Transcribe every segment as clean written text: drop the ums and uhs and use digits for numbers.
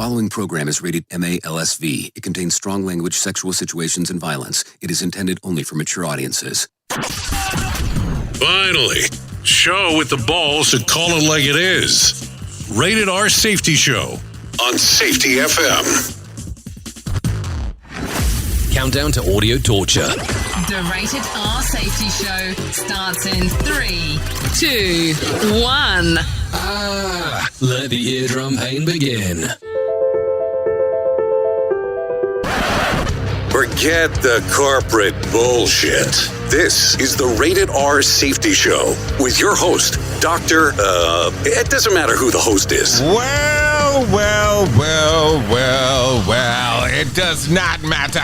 following program is rated MA-LSV. It contains strong language, sexual situations, and violence. It is intended only for mature audiences. Finally, show with the balls to call it like it is. Rated R Safety Show on Safety FM. Countdown to audio torture. The Rated R Safety Show starts in 3, 2, 1. Let the eardrum pain begin. Forget the corporate bullshit. This is the Rated R Safety Show with your host, Dr. It doesn't matter who the host is. Well, it does not matter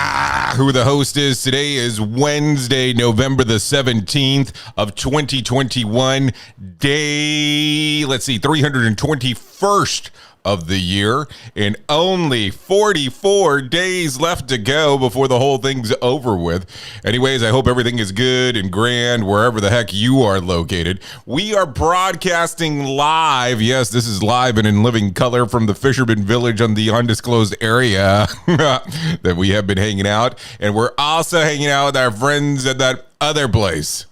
who the host is. Today is Wednesday, November the 17th of 2021, day, 321st of the year, and only 44 days left to go before the whole thing's over with. Anyways, I hope everything is good and grand wherever the heck you are located. We are broadcasting live. Yes, this is live and in living color from the Fisherman Village on the undisclosed area that we have been hanging out. And we're also hanging out with our friends at that other place.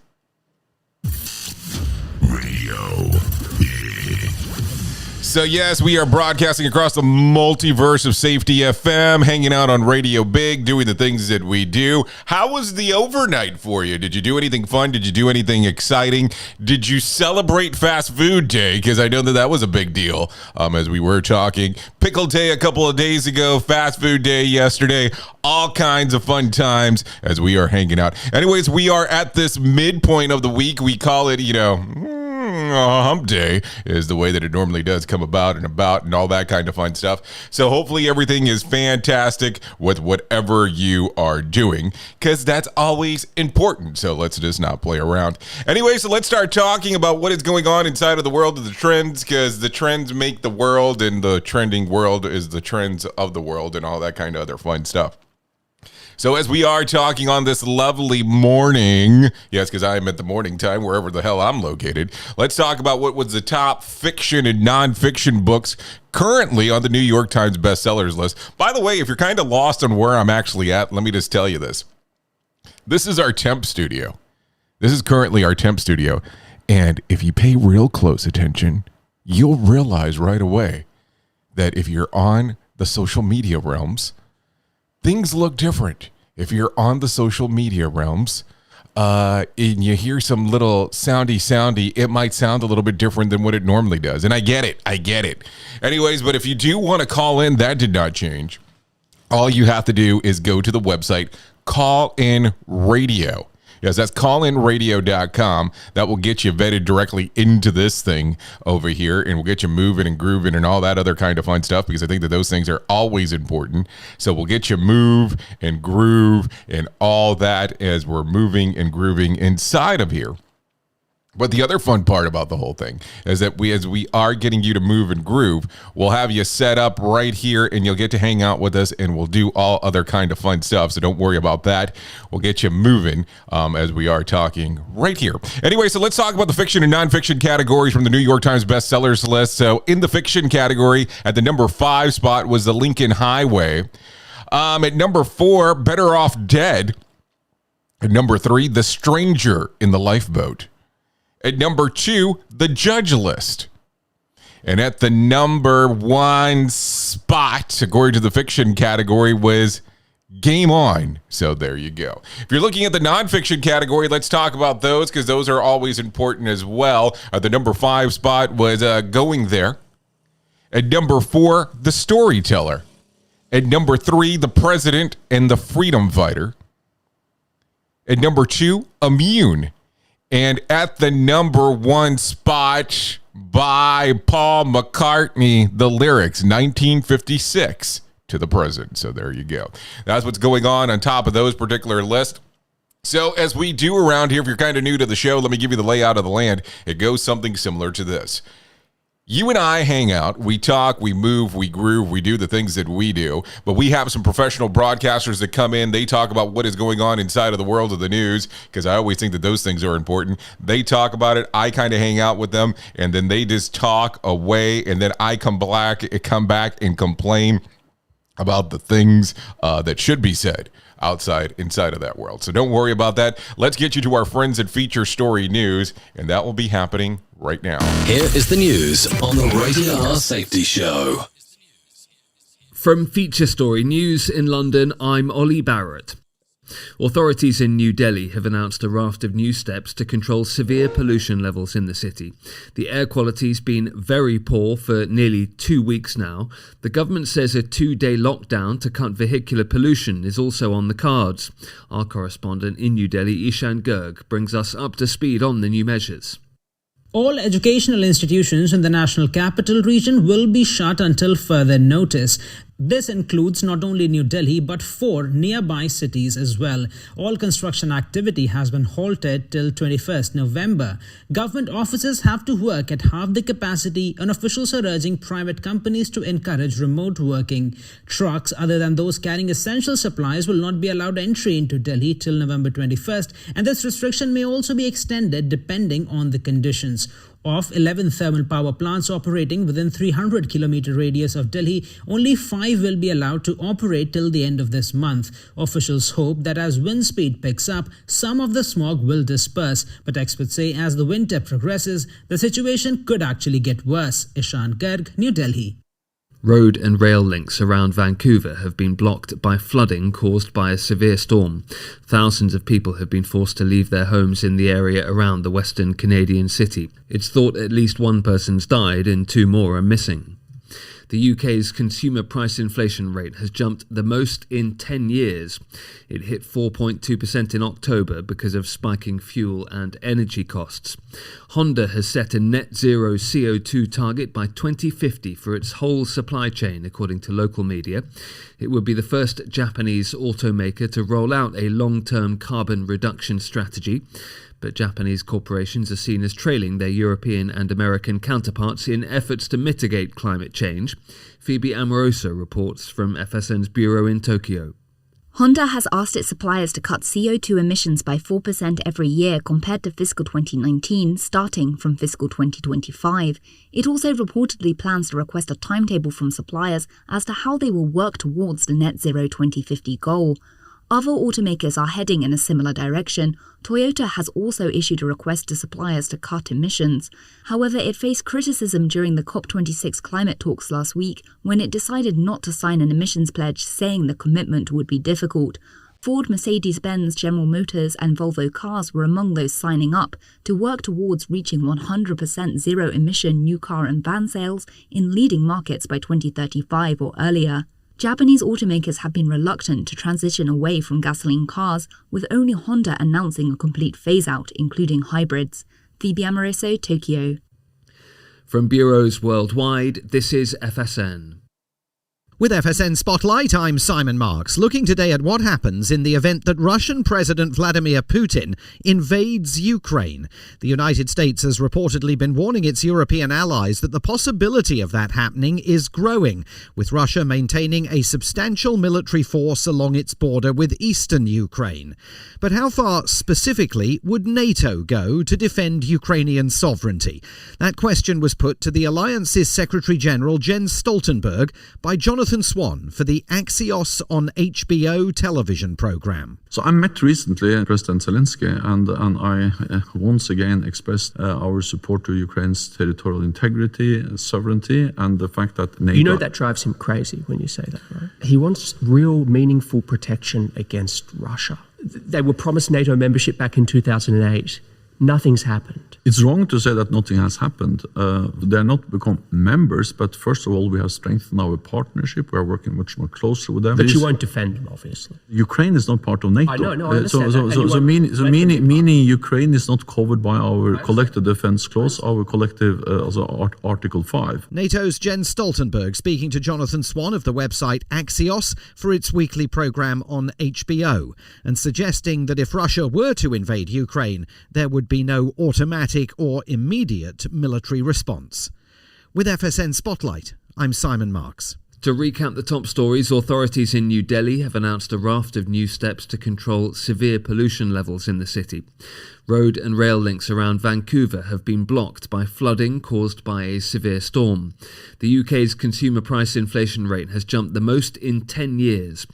So yes, we are broadcasting across the multiverse of Safety FM, hanging out on Radio Big, doing the things that we do. How was the overnight for you? Did you do anything fun? Did you do anything exciting? Did you celebrate Fast Food Day? Because I know that was a big deal as we were talking. Pickle Day a couple of days ago, Fast Food Day yesterday. All kinds of fun times as we are hanging out. Anyways, we are at this midpoint of the week. We call it, hump day is the way that it normally does come about and all that kind of fun stuff. So hopefully everything is fantastic with whatever you are doing, because that's always important. So let's just not play around. Anyway, so let's start talking about what is going on inside of the world of the trends, because the trends make the world, and the trending world is the trends of the world, and all that kind of other fun stuff. So as we are talking on this lovely morning, yes, because I am at the morning time, wherever the hell I'm located, let's talk about what was the top fiction and nonfiction books currently on the New York Times bestsellers list. By the way, if you're kind of lost on where I'm actually at, let me just tell you this. This is our temp studio. This is currently our temp studio. And if you pay real close attention, you'll realize right away that if you're on the social media realms, things look different. If you're on the social media realms and you hear some little soundy, it might sound a little bit different than what it normally does. And I get it. Anyways, but if you do want to call in, that did not change. All you have to do is go to the website, Call In Radio. Yes, that's callinradio.com. That will get you vetted directly into this thing over here, and will get you moving and grooving and all that other kind of fun stuff, because I think that those things are always important. So we'll get you move and groove and all that as we're moving and grooving inside of here. But the other fun part about the whole thing is that as we are getting you to move and groove, we'll have you set up right here, and you'll get to hang out with us, and we'll do all other kind of fun stuff. So don't worry about that. We'll get you moving as we are talking right here. Anyway, so let's talk about the fiction and nonfiction categories from the New York Times bestsellers list. So in the fiction category, at the number 5 spot was The Lincoln Highway. At number 4, Better Off Dead. At number 3, The Stranger in the Lifeboat. At number 2, The Judge List. And at the number 1 spot, according to the fiction category, was Game On. So there you go. If you're looking at the nonfiction category, let's talk about those, because those are always important as well. At the number 5 spot was Going There. At number 4, The Storyteller. At number 3, The President and the Freedom Fighter. At number 2, Immune. And at the number 1 spot, by Paul McCartney, the lyrics, 1956 to the present. So there you go. That's what's going on top of those particular lists. So as we do around here, if you're kind of new to the show, let me give you the layout of the land. It goes something similar to this. You and I hang out, we talk, we move, we groove, we do the things that we do, but we have some professional broadcasters that come in, they talk about what is going on inside of the world of the news, because I always think that those things are important. They talk about it, I kind of hang out with them, and then they just talk away, and then I come back and complain about the things that should be said inside of that world. So don't worry about that. Let's get you to our friends at Feature Story News, and that will be happening right now. Here is the news on the Rated R Safety Show. From Feature Story News in London, I'm Ollie Barrett. Authorities in New Delhi have announced a raft of new steps to control severe pollution levels in the city. The air quality's been very poor for nearly 2 weeks now. The government says a 2-day lockdown to cut vehicular pollution is also on the cards. Our correspondent in New Delhi, Ishan Garg, brings us up to speed on the new measures. All educational institutions in the National Capital Region will be shut until further notice. This includes not only New Delhi but 4 nearby cities as well. All construction activity has been halted till 21st November. Government offices have to work at half the capacity, and officials are urging private companies to encourage remote working. Trucks other than those carrying essential supplies will not be allowed entry into Delhi till November 21st, and this restriction may also be extended depending on the conditions. Of 11 thermal power plants operating within 300-kilometer radius of Delhi, only 5 will be allowed to operate till the end of this month. Officials hope that as wind speed picks up, some of the smog will disperse, but experts say as the winter progresses, the situation could actually get worse. Ishan Garg, New Delhi. Road and rail links around Vancouver have been blocked by flooding caused by a severe storm. Thousands of people have been forced to leave their homes in the area around the Western Canadian city. It's thought at least 1 person's died and 2 more are missing. The UK's consumer price inflation rate has jumped the most in 10 years. It hit 4.2% in October because of spiking fuel and energy costs. Honda has set a net zero CO2 target by 2050 for its whole supply chain, according to local media. It would be the first Japanese automaker to roll out a long-term carbon reduction strategy. But Japanese corporations are seen as trailing their European and American counterparts in efforts to mitigate climate change. Phoebe Amoroso reports from FSN's bureau in Tokyo. Honda has asked its suppliers to cut CO2 emissions by 4% every year compared to fiscal 2019, starting from fiscal 2025. It also reportedly plans to request a timetable from suppliers as to how they will work towards the net zero 2050 goal. Other automakers are heading in a similar direction. Toyota has also issued a request to suppliers to cut emissions. However, it faced criticism during the COP26 climate talks last week when it decided not to sign an emissions pledge, saying the commitment would be difficult. Ford, Mercedes-Benz, General Motors and Volvo Cars were among those signing up to work towards reaching 100% zero-emission new car and van sales in leading markets by 2035 or earlier. Japanese automakers have been reluctant to transition away from gasoline cars, with only Honda announcing a complete phase-out, including hybrids. Phoebe Amoroso, Tokyo. From bureaus worldwide, this is FSN. With FSN Spotlight, I'm Simon Marks, looking today at what happens in the event that Russian President Vladimir Putin invades Ukraine. The United States has reportedly been warning its European allies that the possibility of that happening is growing, with Russia maintaining a substantial military force along its border with eastern Ukraine. But how far specifically would NATO go to defend Ukrainian sovereignty? That question was put to the Alliance's Secretary-General Jens Stoltenberg by Jonathan Swan for the Axios on HBO television program. So I met recently President Zelensky and I once again expressed our support to Ukraine's territorial integrity, sovereignty, and the fact that NATO... You know that drives him crazy when you say that, right? He wants real, meaningful protection against Russia. They were promised NATO membership back in 2008. Nothing's happened. It's wrong to say that nothing has happened. They're not become members, but first of all, we have strengthened our partnership. We are working much more closely with them. But you won't defend them, obviously. Ukraine is not part of NATO. I know, I understand Meaning Ukraine is not covered by our collective defense clause, our collective Article 5. NATO's Jens Stoltenberg speaking to Jonathan Swan of the website Axios for its weekly program on HBO, and suggesting that if Russia were to invade Ukraine, there would be no automatic or immediate military response. With FSN Spotlight, I'm Simon Marks. To recap the top stories, authorities in New Delhi have announced a raft of new steps to control severe pollution levels in the city. Road and rail links around Vancouver have been blocked by flooding caused by a severe storm. The UK's consumer price inflation rate has jumped the most in 10 years.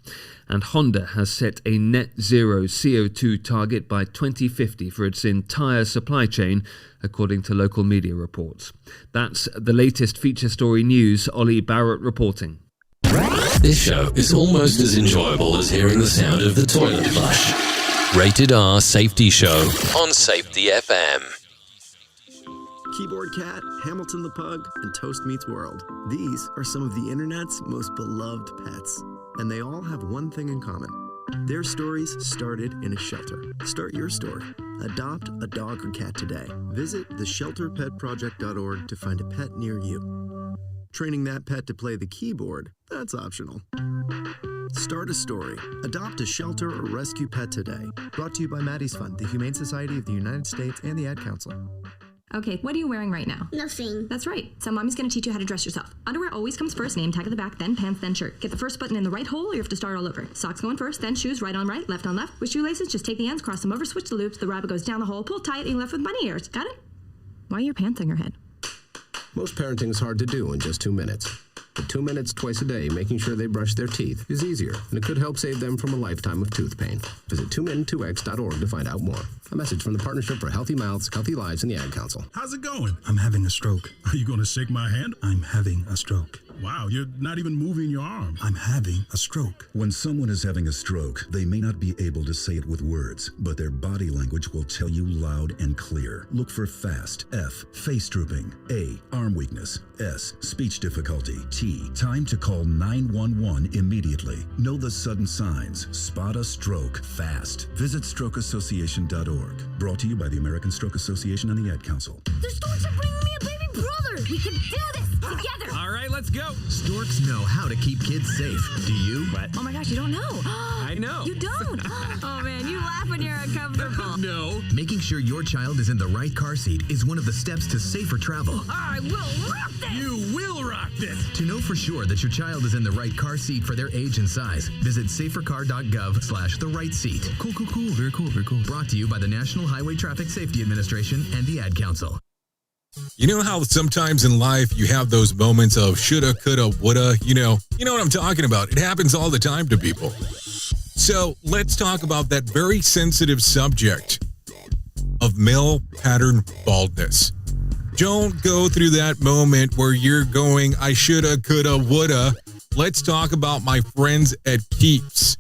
And Honda has set a net zero CO2 target by 2050 for its entire supply chain, according to local media reports. That's the latest feature story news. Ollie Barrett reporting. This show is almost as enjoyable as hearing the sound of the toilet flush. Rated R Safety Show on Safety FM. Keyboard Cat, Hamilton the Pug, and Toast Meets World. These are some of the internet's most beloved pets. And they all have one thing in common. Their stories started in a shelter. Start your story. Adopt a dog or cat today. Visit theshelterpetproject.org to find a pet near you. Training that pet to play the keyboard, that's optional. Start a story. Adopt a shelter or rescue pet today. Brought to you by Maddie's Fund, the Humane Society of the United States, and the Ad Council. Okay, what are you wearing right now? Nothing. That's right. So mommy's going to teach you how to dress yourself. Underwear always comes first, name tag at the back, then pants, then shirt. Get the first button in the right hole or you have to start all over. Socks going first, then shoes, right on right, left on left. With shoelaces, just take the ends, cross them over, switch the loops, the rabbit goes down the hole, pull tight, and you're left with bunny ears. Got it? Why are your pants on your head? Most parenting is hard to do in just 2 minutes. But 2 minutes twice a day making sure they brush their teeth is easier, and it could help save them from a lifetime of tooth pain. Visit 2min2x.org to find out more. A message from the Partnership for Healthy Mouths, Healthy Lives, and the Ad Council. How's it going? I'm having a stroke. Are you going to shake my hand? I'm having a stroke. Wow, you're not even moving your arm. I'm having a stroke. When someone is having a stroke, they may not be able to say it with words, but their body language will tell you loud and clear. Look for FAST. F, face drooping. A, arm weakness. S, speech difficulty. T, time to call 911 immediately. Know the sudden signs. Spot a stroke fast. Visit strokeassociation.org. Brought to you by the American Stroke Association and the Ad Council. The storks are bringing me a baby brother. We can do this together. All right, let's go. Storks know how to keep kids safe. Do you? What? Oh my gosh, you don't know. I know. You don't? Oh man, you laugh when you're uncomfortable. No. Making sure your child is in the right car seat is one of the steps to safer travel. I will rock this. You will rock this. To know for sure that your child is in the right car seat for their age and size, visit safercar.gov/the right seat. Cool. Very cool. Brought to you by the National Highway Traffic Safety Administration and the Ad Council. You know how sometimes in life you have those moments of shoulda, coulda, woulda, you know what I'm talking about. It happens all the time to people. So let's talk about that very sensitive subject of male pattern baldness. Don't go through that moment where you're going, I shoulda, coulda, woulda. Let's talk about my friends at Keeps.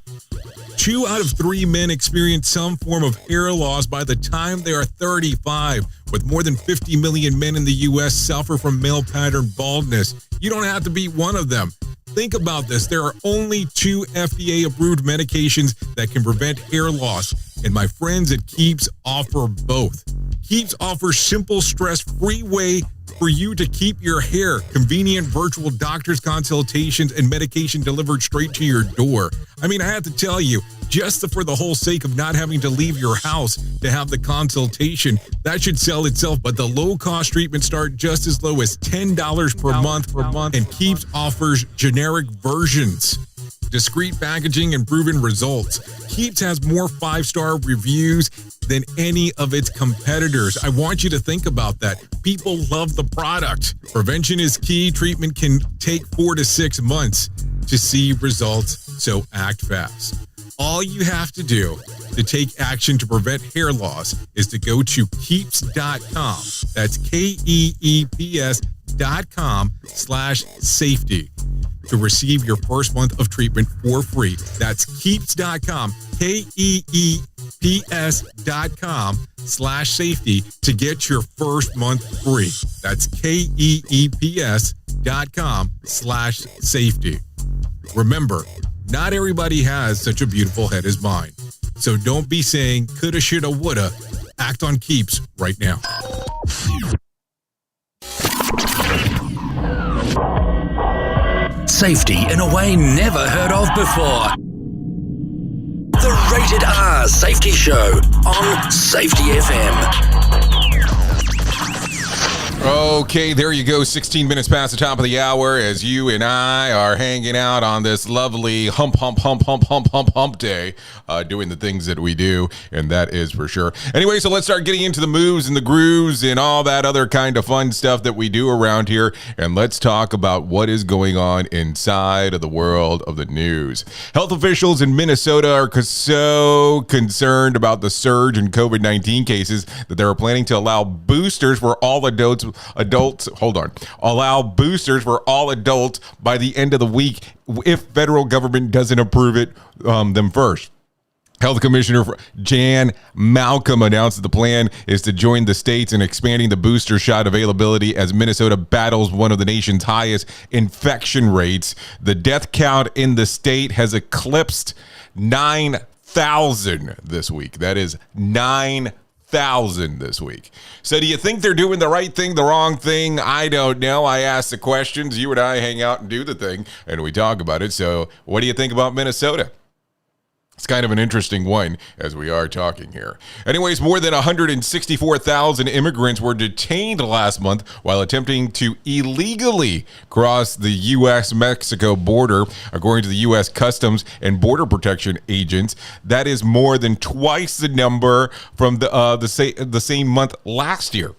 2 out of 3 men experience some form of hair loss by the time they are 35. With more than 50 million men in the U.S. suffer from male pattern baldness. You don't have to be one of them. Think about this. There are only 2 FDA-approved medications that can prevent hair loss, and my friends at Keeps offer both. Keeps offers simple, stress-free way for you to keep your hair. Convenient virtual doctor's consultations and medication delivered straight to your door. I mean, I have to tell you, just for the whole sake of not having to leave your house to have the consultation, that should sell itself. But the low-cost treatments start just as low as $10 per month, and Keeps offers generic versions. Discreet packaging and proven results. Keeps has more 5-star reviews than any of its competitors. I want you to think about that. People love the product. Prevention is key. Treatment can take 4 to 6 months to see results, so act fast. All you have to do to take action to prevent hair loss is to go to keeps.com. That's KEEPS.com/safety to receive your first month of treatment for free. That's keeps.com, KEEPS.com/safety to get your first month free. That's KEEPS.com/safety. Remember, not everybody has such a beautiful head as mine. So don't be saying coulda, shoulda, woulda. Act on Keeps right now. Safety in a way never heard of before. The Rated R Safety Show on Safety FM. Okay, there you go. 16 minutes past the top of the hour as you and I are hanging out on this lovely hump day, doing the things that we do, and that is for sure. Anyway, so let's start getting into the moves and the grooves and all that other kind of fun stuff that we do around here, and let's talk about what is going on inside of the world of the news. Health officials in Minnesota are so concerned about the surge in COVID-19 cases that they're planning to allow boosters for all adults. Allow boosters for all adults by the end of the week if federal government doesn't approve it them first. Health Commissioner Jan Malcolm announced that the plan is to join the states in expanding the booster shot availability as Minnesota battles one of the nation's highest infection rates. The death count in the state has eclipsed 9,000 this week. That is 9,000 this week. So do you think they're doing the right thing, the wrong thing? I don't know. I ask the questions. You and I hang out and do the thing, and we talk about it. So what do you think about Minnesota? It's kind of an interesting one as we are talking here. Anyways, more than 164,000 immigrants were detained last month while attempting to illegally cross the U.S.-Mexico border, according to the U.S. Customs and Border Protection agents. That is more than twice the number from the same month last year.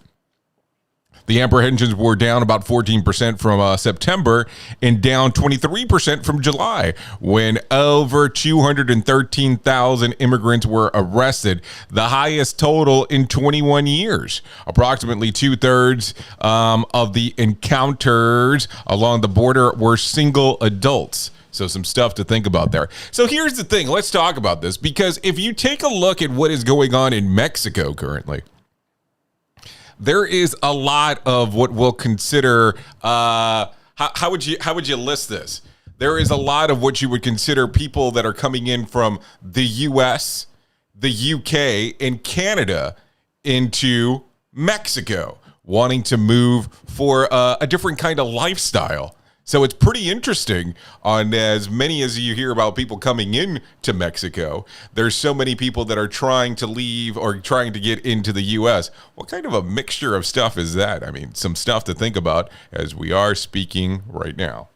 The apprehensions were down about 14% from September and down 23% from July, when over 213,000 immigrants were arrested, the highest total in 21 years. Approximately two-thirds of the encounters along the border were single adults. So some stuff to think about there. So here's the thing. Let's talk about this, because if you take a look at what is going on in Mexico currently, there is a lot of what we'll consider, how would you list this? There is a lot of what you would consider people that are coming in from the US, the UK, and Canada into Mexico, wanting to move for a different kind of lifestyle. So it's pretty interesting on as many as you hear about people coming in to Mexico. There's so many people that are trying to leave or trying to get into the U.S. What kind of a mixture of stuff is that? I mean, some stuff to think about as we are speaking right now.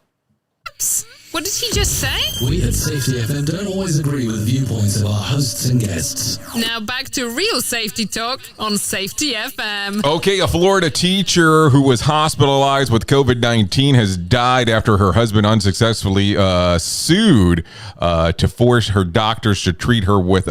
What did he just say? We at Safety FM don't always agree with viewpoints of our hosts and guests. Now back to real safety talk on Safety FM. Okay, a Florida teacher who was hospitalized with COVID-19 has died after her husband unsuccessfully sued to force her doctors to treat her with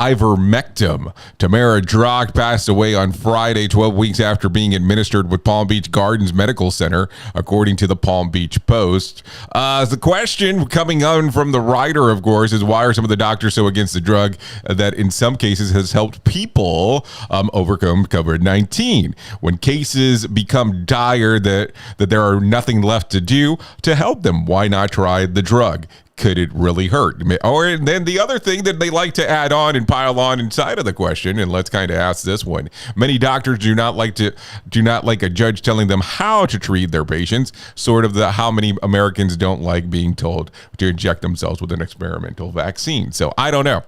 ivermectin. Tamara Drock passed away on Friday, 12 weeks after being administered with Palm Beach Gardens Medical Center, according to the Palm Beach Post. The question coming on from the writer, of course, is why are some of the doctors so against the drug that in some cases has helped people overcome COVID-19? When cases become dire that there are nothing left to do to help them, why not try the drug? Could it really hurt? Or then the other thing that they like to add on and pile on inside of the question, and let's kind of ask this one. Many doctors do not like a judge telling them how to treat their patients, sort of how many Americans don't like being told to inject themselves with an experimental vaccine. So I don't know.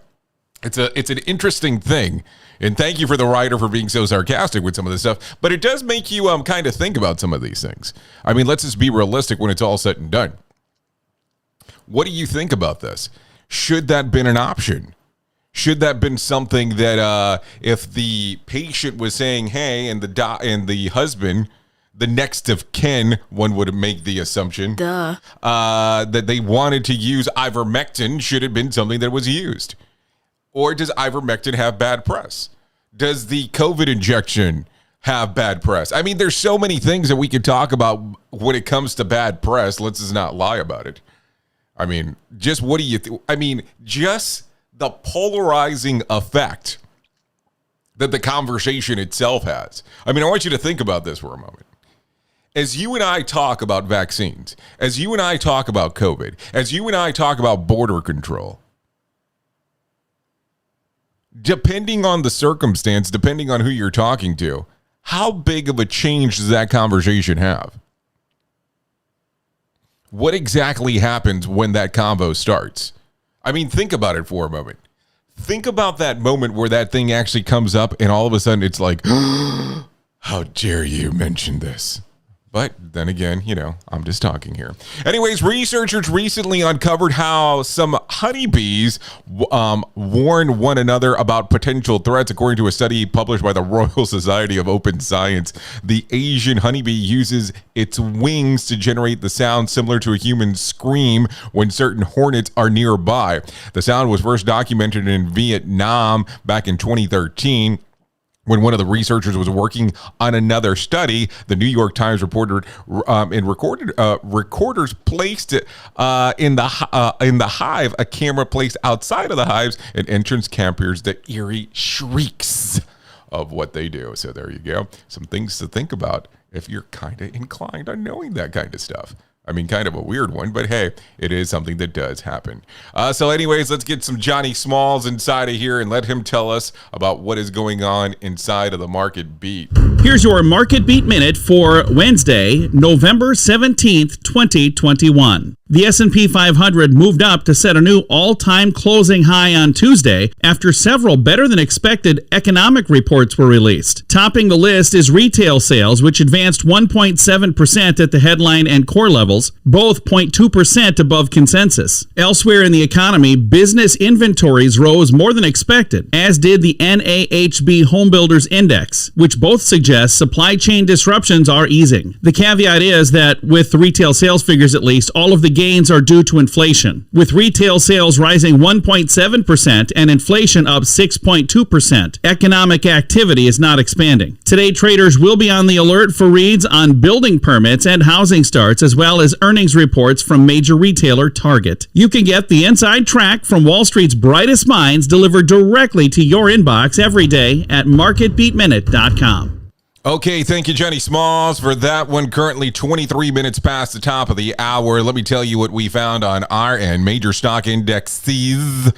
It's an interesting thing. And thank you for the writer for being so sarcastic with some of this stuff, but it does make you kind of think about some of these things. I mean, let's just be realistic when it's all said and done. What do you think about this? Should that been an option? Should that been something that if the patient was saying, hey, and the husband, the next of kin, one would make the assumption, that they wanted to use ivermectin, should it have been something that was used? Or does ivermectin have bad press? Does the COVID injection have bad press? I mean, there's so many things that we could talk about when it comes to bad press. Let's just not lie about it. I mean, just what do you just the polarizing effect that the conversation itself has. I mean, I want you to think about this for a moment. As you and I talk about vaccines, as you and I talk about COVID, as you and I talk about border control, depending on the circumstance, depending on who you're talking to, how big of a change does that conversation have? What exactly happens when that convo starts? I mean, think about it for a moment. Think about that moment where that thing actually comes up and all of a sudden it's like, How dare you mention this? But then again, I'm just talking here. Anyways, researchers recently uncovered how some honeybees warn one another about potential threats. According to a study published by the Royal Society of Open Science, the Asian honeybee uses its wings to generate the sound similar to a human scream when certain hornets are nearby. The sound was first documented in Vietnam back in 2013. When one of the researchers was working on another study, the New York Times reported recorders placed in the hive, a camera placed outside of the hives, and entrance campers the eerie shrieks of what they do. So there you go. Some things to think about if you're kind of inclined on knowing that kind of stuff. I mean, kind of a weird one, but hey, it is something that does happen. So anyways, let's get some Johnny Smalls inside of here and let him tell us about what is going on inside of the Market Beat. Here's your Market Beat Minute for Wednesday, November 17th, 2021. The S&P 500 moved up to set a new all-time closing high on Tuesday after several better-than-expected economic reports were released. Topping the list is retail sales, which advanced 1.7% at the headline and core levels, both 0.2% above consensus. Elsewhere in the economy, business inventories rose more than expected, as did the NAHB Homebuilders Index, which both suggest supply chain disruptions are easing. The caveat is that, with the retail sales figures at least, all of the gains are due to inflation, with retail sales rising 1.7% and inflation up 6.2%. Economic activity is not expanding. Today, traders will be on the alert for reads on building permits and housing starts, as well as earnings reports from major retailer Target. You can get the inside track from Wall Street's brightest minds delivered directly to your inbox every day at marketbeatminute.com. Okay, thank you, Johnny Smalls, for that one. Currently 23 minutes past the top of the hour. Let me tell you what we found on our end. Major stock indexes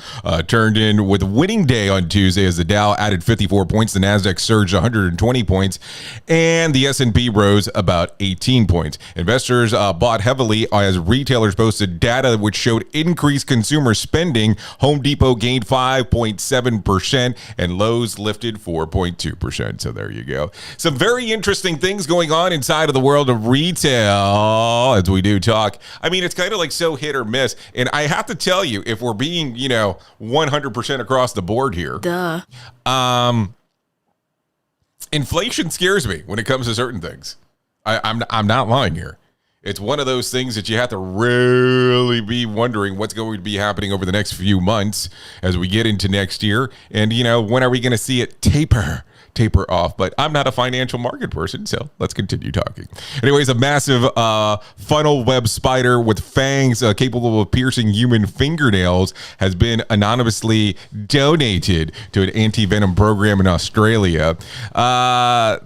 turned in with winning day on Tuesday as the Dow added 54 points, the Nasdaq surged 120 points, and the S&P rose about 18 points. Investors bought heavily as retailers posted data which showed increased consumer spending. Home Depot gained 5.7% and Lowe's lifted 4.2%. So there you go. Some very interesting things going on inside of the world of retail as we do talk. I mean, it's kind of like so hit or miss. And I have to tell you, if we're being, 100% across the board here. Duh. Inflation scares me when it comes to certain things. I'm not lying here. It's one of those things that you have to really be wondering what's going to be happening over the next few months as we get into next year. And, when are we going to see it taper off? But I'm not a financial market person, so let's continue talking. Anyways, a massive funnel web spider with fangs capable of piercing human fingernails has been anonymously donated to an anti-venom program in Australia.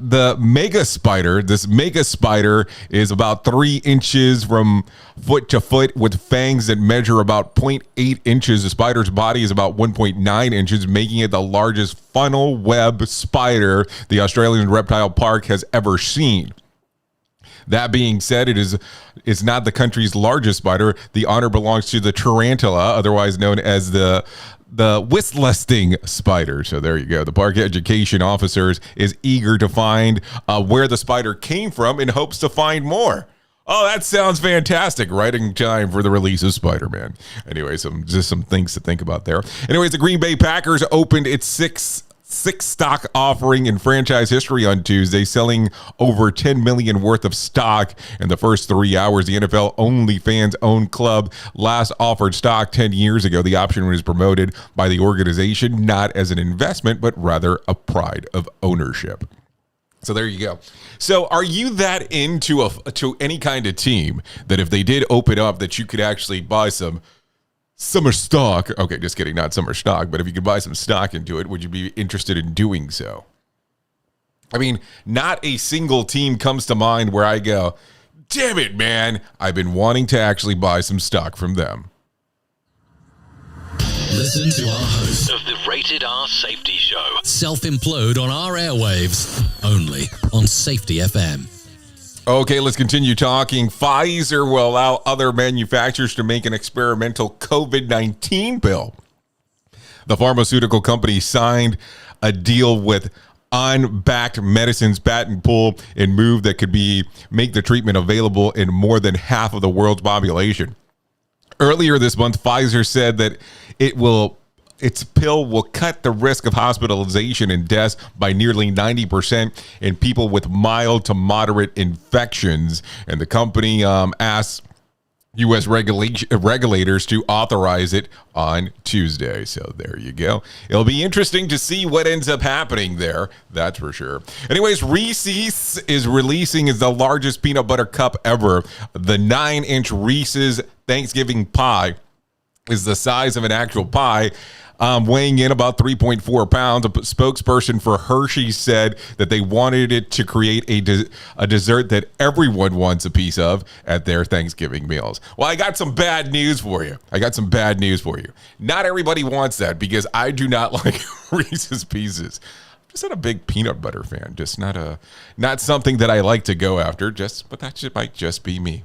This mega spider is about 3 inches from foot to foot with fangs that measure about 0.8 inches. The spider's body is about 1.9 inches, making it the largest funnel web spider the Australian Reptile Park has ever seen. That being said, it's not the country's largest spider. The honor belongs to the tarantula, otherwise known as the whistling spider. So there you go. The park education officers is eager to find where the spider came from in hopes to find more. Oh, that sounds fantastic. Right in time for the release of Spider-Man. Anyway, some things to think about there. Anyways, the Green Bay Packers opened its sixth stock offering in franchise history on Tuesday, selling over $10 million worth of stock in the first 3 hours. The NFL only fans-owned club last offered stock 10 years ago. The option was promoted by the organization not as an investment, but rather a pride of ownership. So there you go. So are you that into to any kind of team that if they did open up that you could actually buy some summer stock? Okay, just kidding, not summer stock, but if you could buy some stock into it, would you be interested in doing so? I mean, not a single team comes to mind where I go, damn it, man, I've been wanting to actually buy some stock from them. Listen to our host of the Rated R Safety Show. Self-implode on our airwaves, only on Safety FM. Okay, let's continue talking. Pfizer will allow other manufacturers to make an experimental COVID-19 pill. The pharmaceutical company signed a deal with unbacked medicines patent pool and move that could make the treatment available in more than half of the world's population. Earlier this month, Pfizer said that its pill will cut the risk of hospitalization and deaths by nearly 90% in people with mild to moderate infections. And the company asked U.S. regulators to authorize it on Tuesday. So there you go. It'll be interesting to see what ends up happening there. That's for sure. Anyways, Reese is releasing the largest peanut butter cup ever. The 9-inch Reese's Thanksgiving pie is the size of an actual pie. Weighing in about 3.4 pounds. A spokesperson for Hershey said that they wanted it to create a dessert that everyone wants a piece of at their Thanksgiving meals. Well, I got some bad news for you. Not everybody wants that because I do not like Reese's Pieces. I'm just not a big peanut butter fan. Just not something that I like to go after. But that might just be me.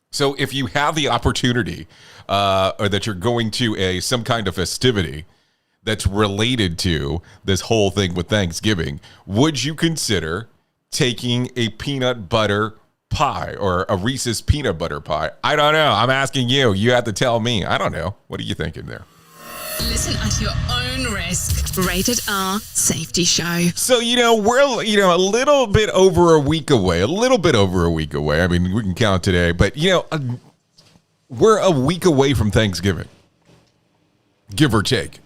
So if you have the opportunity or that you're going to some kind of festivity that's related to this whole thing with Thanksgiving, would you consider taking a peanut butter pie or a Reese's peanut butter pie? I don't know. I'm asking you. You have to tell me. I don't know. What are you thinking there? Listen at your own risk. Rated R Safety Show. So, we're, a little bit over a week away. I mean, we can count today, but, we're a week away from Thanksgiving, give or take.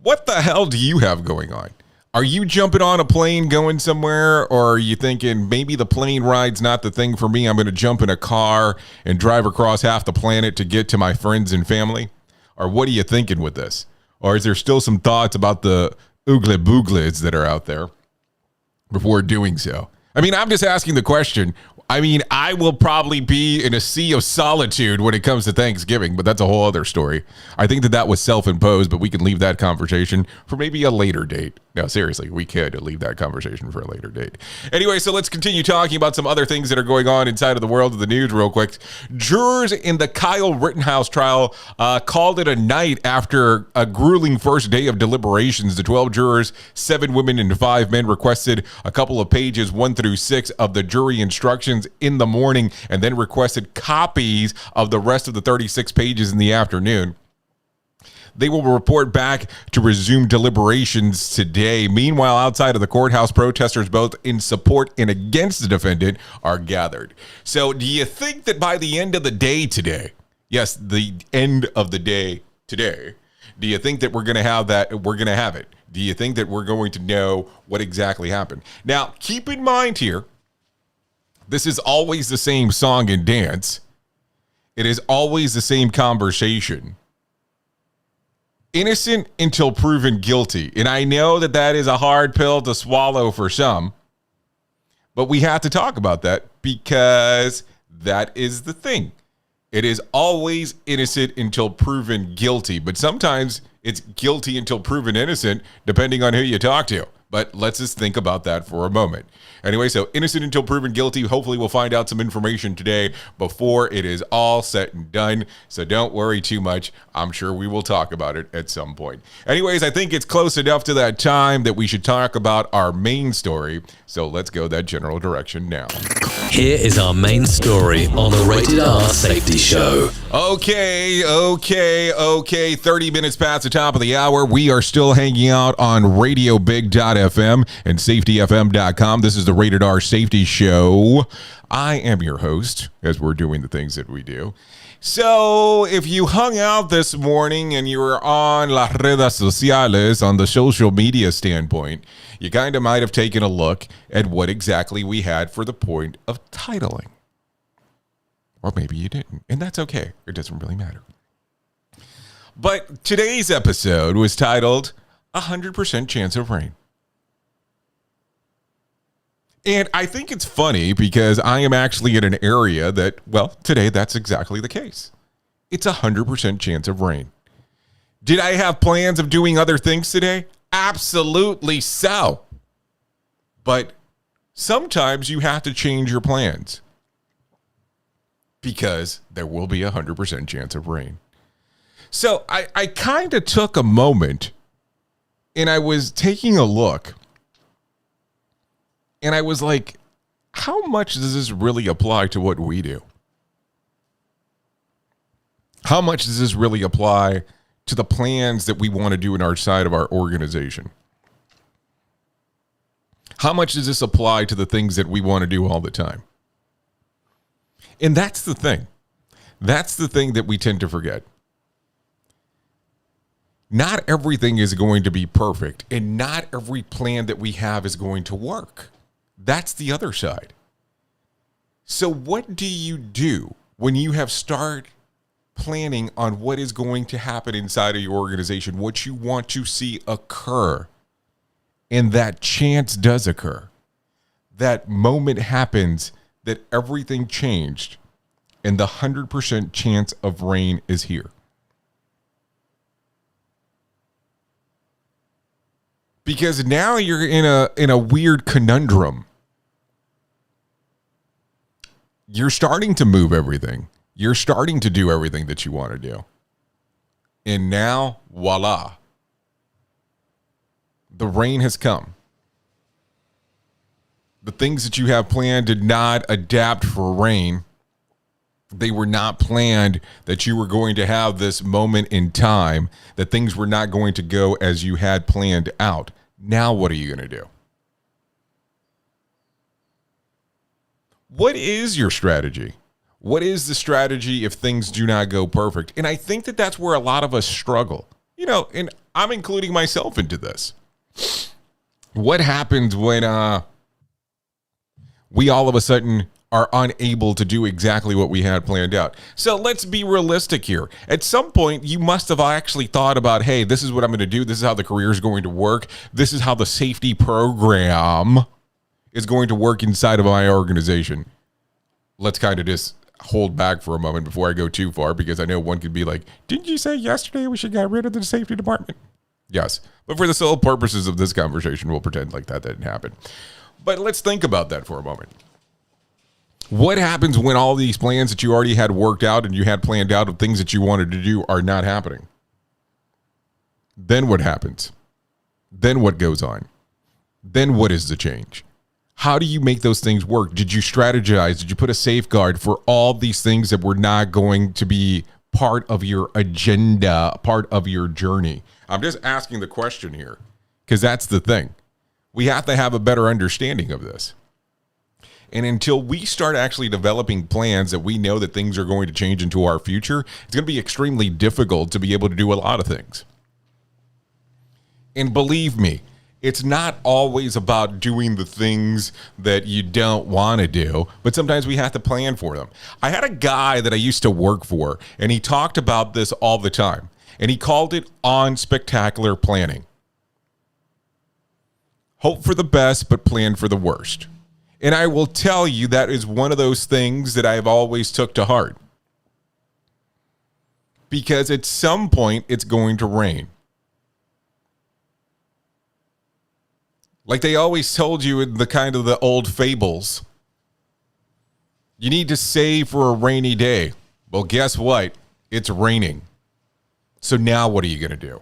What the hell do you have going on? Are you jumping on a plane going somewhere, or are you thinking maybe the plane ride's not the thing for me? I'm going to jump in a car and drive across half the planet to get to my friends and family? Or what are you thinking with this? Or is there still some thoughts about the oogle booglids that are out there before doing so? I mean, I'm just asking the question. I mean, I will probably be in a sea of solitude when it comes to Thanksgiving, but that's a whole other story. I think that was self-imposed, but we can leave that conversation for maybe a later date. No, seriously, we could leave that conversation for a later date. Anyway, so let's continue talking about some other things that are going on inside of the world of the news real quick. Jurors in the Kyle Rittenhouse trial called it a night after a grueling first day of deliberations. The 12 jurors, 7 women and 5 men, requested a couple of pages, 1 through 6, of the jury instructions in the morning and then requested copies of the rest of the 36 pages in the afternoon. They will report back to resume deliberations today. Meanwhile, outside of the courthouse, protesters both in support and against the defendant are gathered. So do you think that by the end of the day today, yes, the end of the day today, do you think that we're going to have that? We're going to have it. Do you think that we're going to know what exactly happened? Now, keep in mind here, this is always the same song and dance. It is always the same conversation. Innocent until proven guilty. And I know that is a hard pill to swallow for some, but we have to talk about that because that is the thing. It is always innocent until proven guilty, but sometimes it's guilty until proven innocent, depending on who you talk to. But let's just think about that for a moment. Anyway, so innocent until proven guilty. Hopefully we'll find out some information today before it is all said and done. So don't worry too much. I'm sure we will talk about it at some point. Anyways, I think it's close enough to that time that we should talk about our main story. So let's go that general direction now. Here is our main story on the Rated R Safety Show. Okay. 30 minutes past the top of the hour. We are still hanging out on radiobig.fm and safetyfm.com. This is the Rated R Safety Show. I am your host as we're doing the things that we do. So if you hung out this morning and you were on las redes sociales, on the social media standpoint, you kind of might have taken a look at what exactly we had for the point of titling. Or maybe you didn't, and that's okay. It doesn't really matter. But today's episode was titled 100% Chance of Rain. And I think it's funny because I am actually in an area that, well, today that's exactly the case. It's 100% chance of rain. Did I have plans of doing other things today? Absolutely so. But sometimes you have to change your plans because there will be 100% chance of rain. So I kind of took a moment and I was taking a look And I was like, how much does this really apply to what we do? How much does this really apply to the plans that we want to do in our side of our organization? How much does this apply to the things that we want to do all the time? And that's the thing. That's the thing that we tend to forget. Not everything is going to be perfect, and not every plan that we have is going to work. That's the other side. So what do you do when you have started planning on what is going to happen inside of your organization, what you want to see occur, and that chance does occur? That moment happens that everything changed, and the 100% chance of rain is here. Because now you're in a weird conundrum. You're starting to move everything. You're starting to do everything that you want to do. And now, voila. The rain has come. The things that you have planned did not adapt for rain. They were not planned that you were going to have this moment in time, that things were not going to go as you had planned out. Now what are you going to do? What is your strategy? What is the strategy if things do not go perfect? And I think that that's where a lot of us struggle. You know, and I'm including myself into this. What happens when we all of a sudden are unable to do exactly what we had planned out? So let's be realistic here. At some point, you must have actually thought about, hey, this is what I'm going to do. This is how the career is going to work. This is how the safety program is going to work inside of my organization. Let's kind of just hold back for a moment before I go too far, because I know one could be like, didn't you say yesterday we should get rid of the safety department? Yes. But for the sole purposes of this conversation, we'll pretend like that didn't happen. But let's think about that for a moment. What happens when all these plans that you already had worked out and you had planned out of things that you wanted to do are not happening? Then what happens? Then what goes on? Then what is the change? How do you make those things work? Did you strategize? Did you put a safeguard for all these things that were not going to be part of your agenda, part of your journey? I'm just asking the question here, because that's the thing. We have to have a better understanding of this. And until we start actually developing plans that we know that things are going to change into our future, it's going to be extremely difficult to be able to do a lot of things. And believe me, it's not always about doing the things that you don't want to do, but sometimes we have to plan for them. I had a guy that I used to work for, and he talked about this all the time, and he called it on-spectacular planning. Hope for the best, but plan for the worst. And I will tell you, that is one of those things that I have always took to heart. Because at some point, it's going to rain. Like they always told you in the kind of the old fables, you need to save for a rainy day. Well, guess what? It's raining. So now what are you going to do?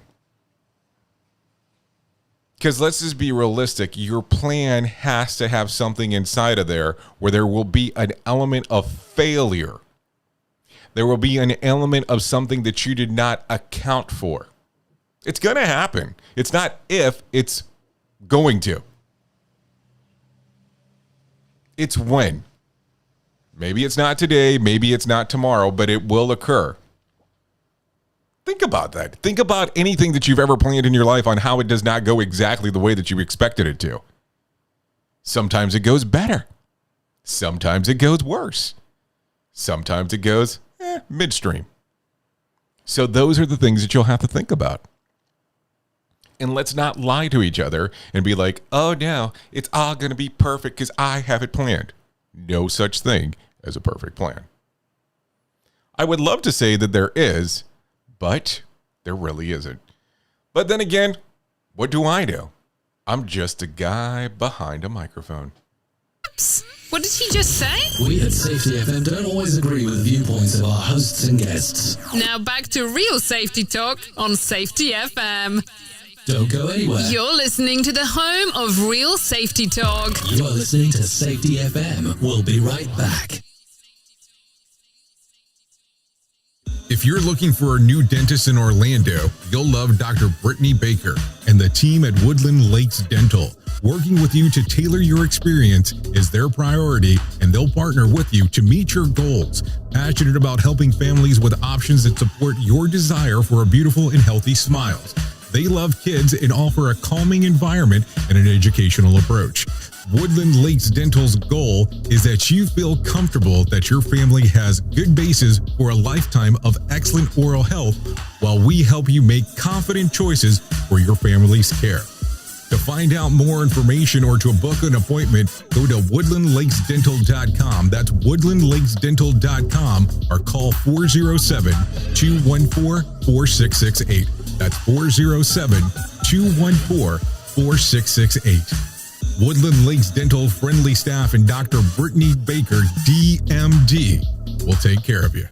Because let's just be realistic. Your plan has to have something inside of there where there will be an element of failure. There will be an element of something that you did not account for. It's going to happen. It's not if, it's going to. It's when. Maybe it's not today, maybe it's not tomorrow, but it will occur. Think about that. Think about anything that you've ever planned in your life on how it does not go exactly the way that you expected it to. Sometimes it goes better. Sometimes it goes worse. Sometimes it goes midstream. So those are the things that you'll have to think about. And let's not lie to each other and be like, oh no, it's all going to be perfect because I have it planned. No such thing as a perfect plan. I would love to say that there is, but there really isn't. But then again, what do I do? I'm just a guy behind a microphone. Oops. What did he just say? We at Safety FM don't always agree with the viewpoints of our hosts and guests. Now back to real safety talk on Safety FM. Don't go anywhere. You're listening to the home of real safety talk. You're listening to Safety FM. We'll be right back. If you're looking for a new dentist in Orlando, you'll love Dr. Brittany Baker and the team at Woodland Lakes Dental. Working with you to tailor your experience is their priority, and they'll partner with you to meet your goals. Passionate about helping families with options that support your desire for a beautiful and healthy smile. They love kids and offer a calming environment and an educational approach. Woodland Lakes Dental's goal is that you feel comfortable that your family has good basis for a lifetime of excellent oral health, while we help you make confident choices for your family's care. To find out more information or to book an appointment, go to woodlandlakesdental.com. That's woodlandlakesdental.com, or call 407-214-4668. That's 407-214-4668. Woodland Lakes Dental friendly staff and Dr. Brittany Baker, DMD, will take care of you.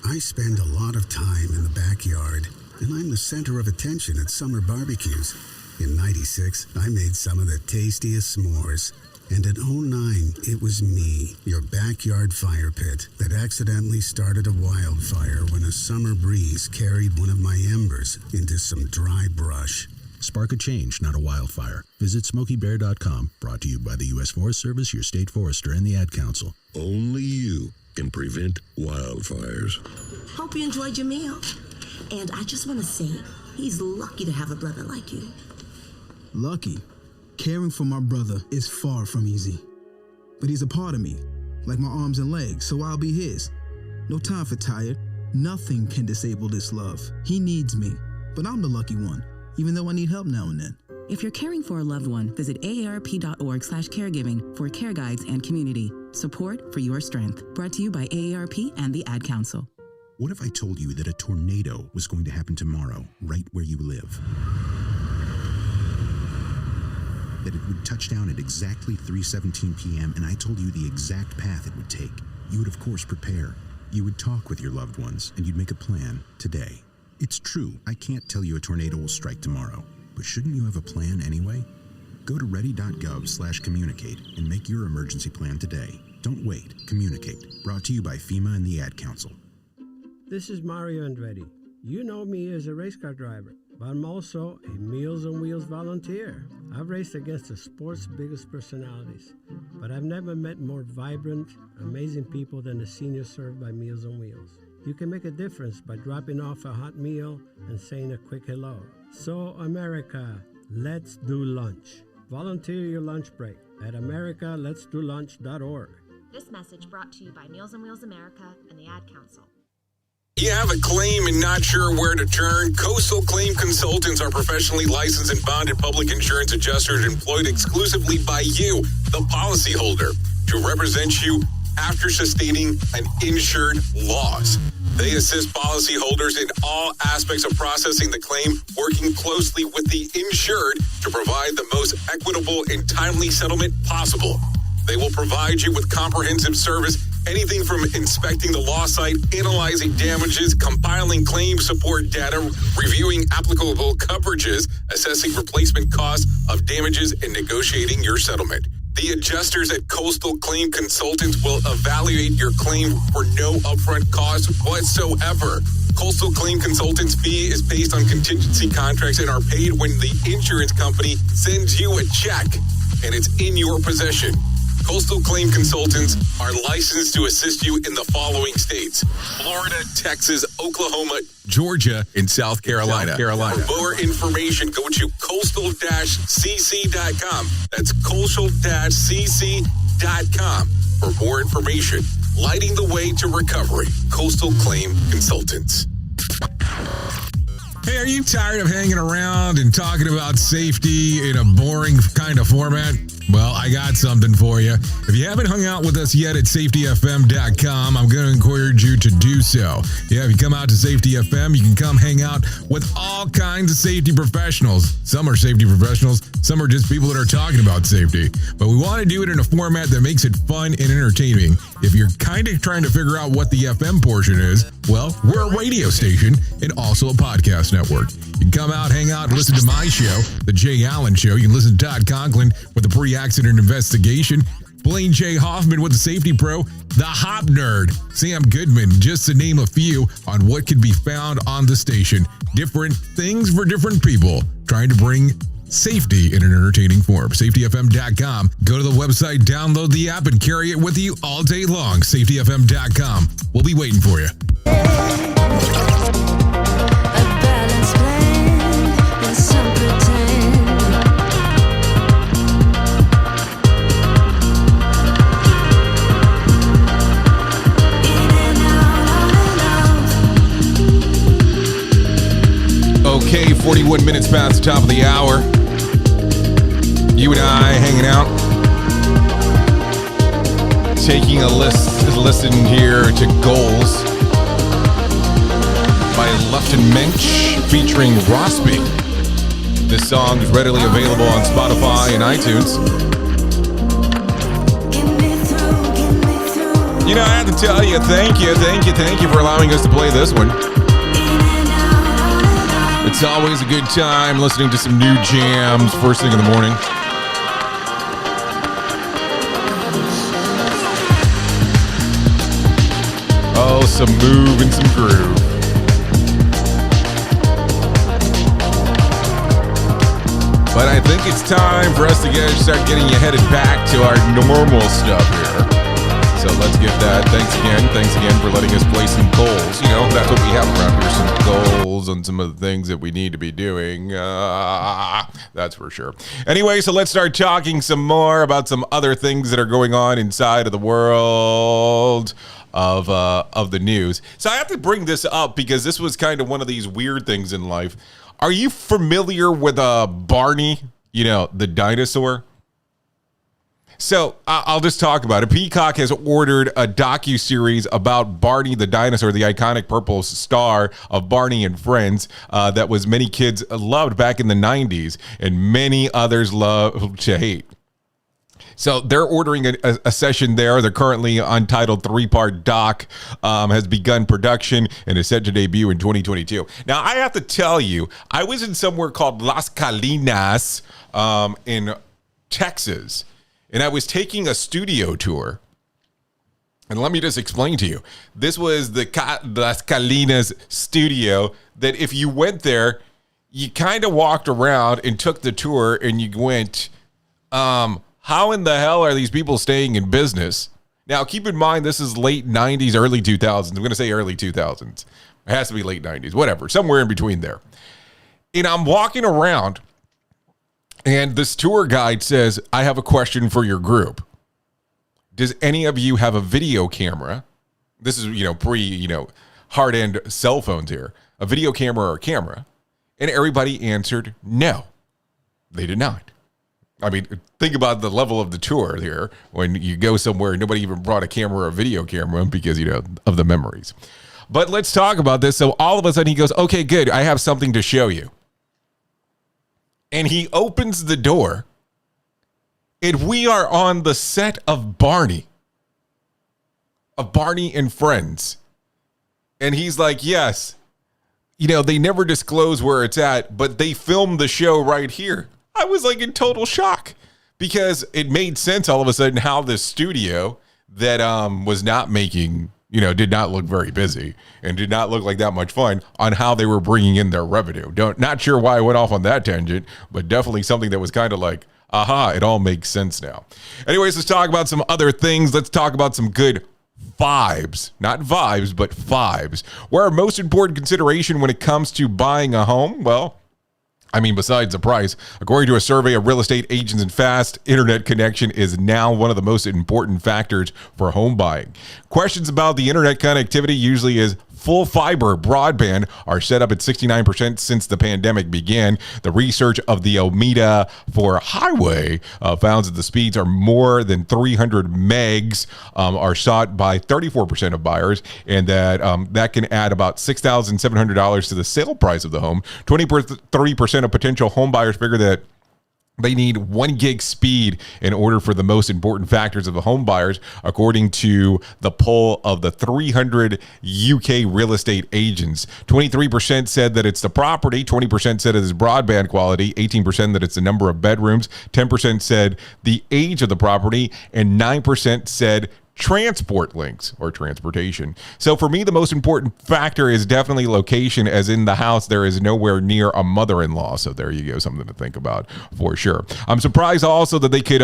I spend a lot of time in the backyard, and I'm the center of attention at summer barbecues. In '96, I made some of the tastiest s'mores. And in '09, it was me, your backyard fire pit, that accidentally started a wildfire when a summer breeze carried one of my embers into some dry brush. Spark a change, not a wildfire. Visit SmokeyBear.com. Brought to you by the U.S. Forest Service, your state forester, and the Ad Council. Only you can prevent wildfires. Hope you enjoyed your meal. And I just want to say, he's lucky to have a brother like you. Lucky? Caring for my brother is far from easy. But he's a part of me, like my arms and legs, so I'll be his. No time for tired. Nothing can disable this love. He needs me, but I'm the lucky one, even though I need help now and then. If you're caring for a loved one, visit aarp.org/caregiving for care guides and community. Support for your strength. Brought to you by AARP and the Ad Council. What if I told you that a tornado was going to happen tomorrow, right where you live? That it would touch down at exactly 3:17 p.m., and I told you the exact path it would take. You would, of course, prepare. You would talk with your loved ones, and you'd make a plan today. It's true, I can't tell you a tornado will strike tomorrow, but shouldn't you have a plan anyway? Go to ready.gov/communicate and make your emergency plan today. Don't wait. Communicate. Brought to you by FEMA and the Ad Council. This is Mario Andretti. You know me as a race car driver, but I'm also a Meals on Wheels volunteer. I've raced against the sport's biggest personalities, but I've never met more vibrant, amazing people than the seniors served by Meals on Wheels. You can make a difference by dropping off a hot meal and saying a quick hello. So, America, let's do lunch. Volunteer your lunch break at americaletsdolunch.org. This message brought to you by Meals on Wheels America and the Ad Council. You have a claim and not sure where to turn? Coastal Claim Consultants are professionally licensed and bonded public insurance adjusters employed exclusively by you, the policyholder, to represent you after sustaining an insured loss. They assist policyholders in all aspects of processing the claim, working closely with the insured to provide the most equitable and timely settlement possible. They will provide you with comprehensive service, anything from inspecting the loss site, analyzing damages, compiling claim support data, reviewing applicable coverages, assessing replacement costs of damages, and negotiating your settlement. The adjusters at Coastal Claim Consultants will evaluate your claim for no upfront cost whatsoever. Coastal Claim Consultants' fee is based on contingency contracts and are paid when the insurance company sends you a check and it's in your possession. Coastal Claim Consultants are licensed to assist you in the following states: Florida, Texas, Oklahoma, Georgia, and South Carolina. For more information, go to coastal-cc.com. That's coastal-cc.com. For more information, lighting the way to recovery. Coastal Claim Consultants. Hey, are you tired of hanging around and talking about safety in a boring kind of format? Well, I got something for you. If you haven't hung out with us yet at safetyfm.com, I'm going to encourage you to do so. Yeah, if you come out to Safety FM, you can come hang out with all kinds of safety professionals. Some are safety professionals, Some are just people that are talking about safety. But we want to do it in a format that makes it fun and entertaining. If you're kind of trying to figure out what the FM portion is, well, we're a radio station and also a podcast network. You can come out, hang out, and listen to my show, The Jay Allen Show. You can listen to Todd Conklin with the pre-accident investigation, Blaine J. Hoffman with the Safety Pro, the Hop Nerd, Sam Goodman, just to name a few on what can be found on the station. Different things for different people, trying to bring safety in an entertaining form. SafetyFM.com. Go to the website, download the app, and carry it with you all day long. SafetyFM.com. We'll be waiting for you. Okay, 41 minutes past the top of the hour. You and I hanging out, taking a listen here to Goals by Lufton Mensch featuring Rosby. This song is readily available on Spotify and iTunes. You know, I have to tell you, thank you for allowing us to play this one. It's always a good time listening to some new jams first thing in the morning. Oh, some move and some groove. But I think it's time for us to start getting you headed back to our normal stuff here. So let's get that. Thanks again for letting us play some goals. You know, that's what we have around here, some goals and some of the things that we need to be doing. That's for sure. Anyway, so let's start talking some more about some other things that are going on inside of the world of the news. So I have to bring this up because this was kind of one of these weird things in life. Are you familiar with Barney, you know, the dinosaur? So I'll just talk about it. Peacock has ordered a docuseries about Barney the dinosaur, the iconic purple star of Barney and Friends that was many kids loved back in the 90s and many others love to hate. So they're ordering a session there. The currently untitled 3-part doc has begun production and is set to debut in 2022. Now, I have to tell you, I was in somewhere called Las Colinas in Texas. And I was taking a studio tour. And let me just explain to you. This was the Las Colinas studio that if you went there, you kind of walked around and took the tour and you went, how in the hell are these people staying in business? Now, keep in mind, this is late 90s, early 2000s. I'm going to say early 2000s. It has to be late 90s, whatever, somewhere in between there. And I'm walking around. And this tour guide says, I have a question for your group. Does any of you have a video camera? This is, hard-end cell phones here. A video camera or a camera. And everybody answered no. They did not. I mean, think about the level of the tour here when you go somewhere, nobody even brought a camera or a video camera because, of the memories. But let's talk about this. So all of a sudden he goes, okay, good. I have something to show you. And he opens the door, and we are on the set of Barney and Friends. And he's like, yes, they never disclose where it's at, but they filmed the show right here. I was like in total shock because it made sense all of a sudden how this studio that was not making, did not look very busy and did not look like that much fun on how they were bringing in their revenue. Not sure why I went off on that tangent, but definitely something that was kind of like, aha, it all makes sense now. Anyways, let's talk about some other things. Let's talk about some good vibes, not vibes, but vibes. Where our most important consideration when it comes to buying a home? Well, besides the price, according to a survey of real estate agents and fast internet connection is now one of the most important factors for home buying. Questions about the internet connectivity usually is full fiber broadband are set up at 69% since the pandemic began. The research of the Omida for Highway found that the speeds are more than 300 megs are sought by 34% of buyers, and that can add about $6,700 to the sale price of the home. 23% of potential home buyers figure that They need 1 gig speed in order for the most important factors of the home buyers, according to the poll of the 300 UK real estate agents. 23% said that it's the property, 20% said it is broadband quality, 18% that it's the number of bedrooms, 10% said the age of the property, and 9% said transport links or transportation. So for me, the most important factor is definitely location, as in the house there is nowhere near a mother-in-law. So there you go, something to think about for sure. I'm surprised also that they could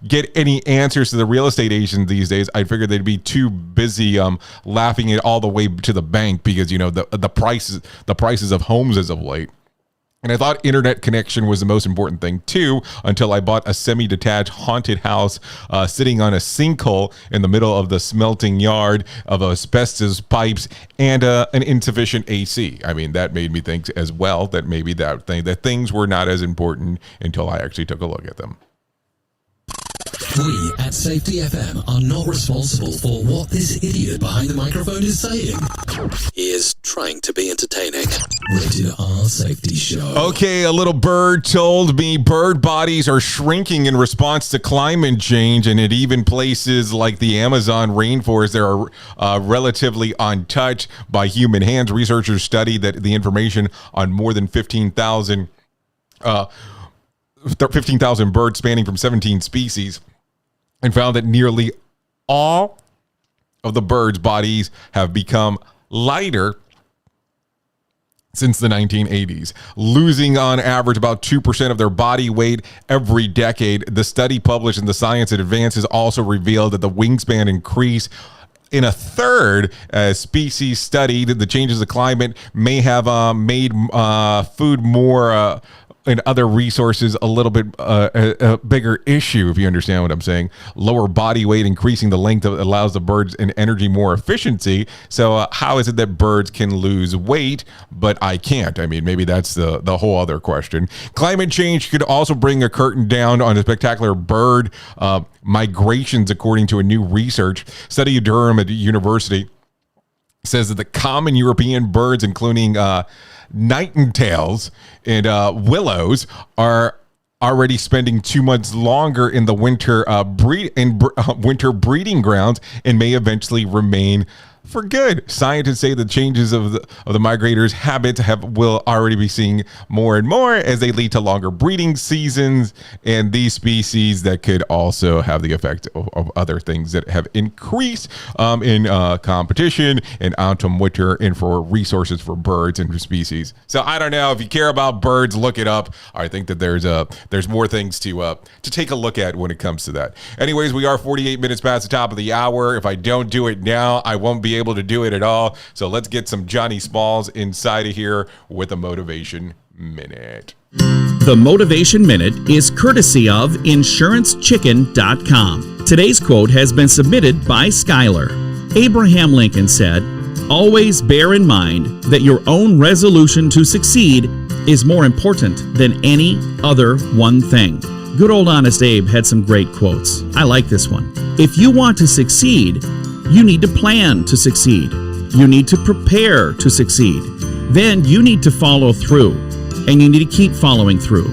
get any answers to the real estate agents these days. I figured they'd be too busy laughing it all the way to the bank because, you know, the prices of homes as of late. And I thought internet connection was the most important thing too, until I bought a semi-detached haunted house sitting on a sinkhole in the middle of the smelting yard of asbestos pipes and an insufficient AC. I mean, that made me think as well that maybe that things were not as important until I actually took a look at them. We at Safety FM are not responsible for what this idiot behind the microphone is saying. He is trying to be entertaining. Rated R Safety Show. Okay, a little bird told me bird bodies are shrinking in response to climate change, and at even places like the Amazon rainforest, they are relatively untouched by human hands. Researchers studied that the information on more than 15,000 birds spanning from 17 species, and found that nearly all of the birds' bodies have become lighter since the 1980s, losing on average about 2% of their body weight every decade. The study published in the Science and Advances also revealed that the wingspan increased in a third. Species studied the changes of climate may have made food more and other resources a little bit a bigger issue, if you understand what I'm saying. Lower body weight, increasing the length allows the birds and energy more efficiency. So how is it that birds can lose weight, but I can't? I mean, maybe that's the whole other question. Climate change could also bring a curtain down on a spectacular bird migrations, according to a new research study at Durham at University. Says that the common European birds, including nightingales and willows, are already spending 2 months longer in the winter winter breeding grounds and may eventually remain for good. Scientists say the changes of the migrators' habits will already be seeing more and more as they lead to longer breeding seasons, and these species that could also have the effect of other things that have increased in competition in autumn, winter, and for resources for birds and species. So I don't know, if you care about birds, look it up. I think that there's more things to take a look at when it comes to that. Anyways, we are 48 minutes past the top of the hour. If I don't do it now, I won't be able to do it at all. So let's get some Johnny Smalls inside of here with a Motivation Minute. The Motivation Minute is courtesy of InsuranceChicken.com. Today's quote has been submitted by Skylar. Abraham Lincoln said, "Always bear in mind that your own resolution to succeed is more important than any other one thing." Good old Honest Abe had some great quotes. I like this one. If you want to succeed, you need to plan to succeed. You need to prepare to succeed. Then you need to follow through, and you need to keep following through.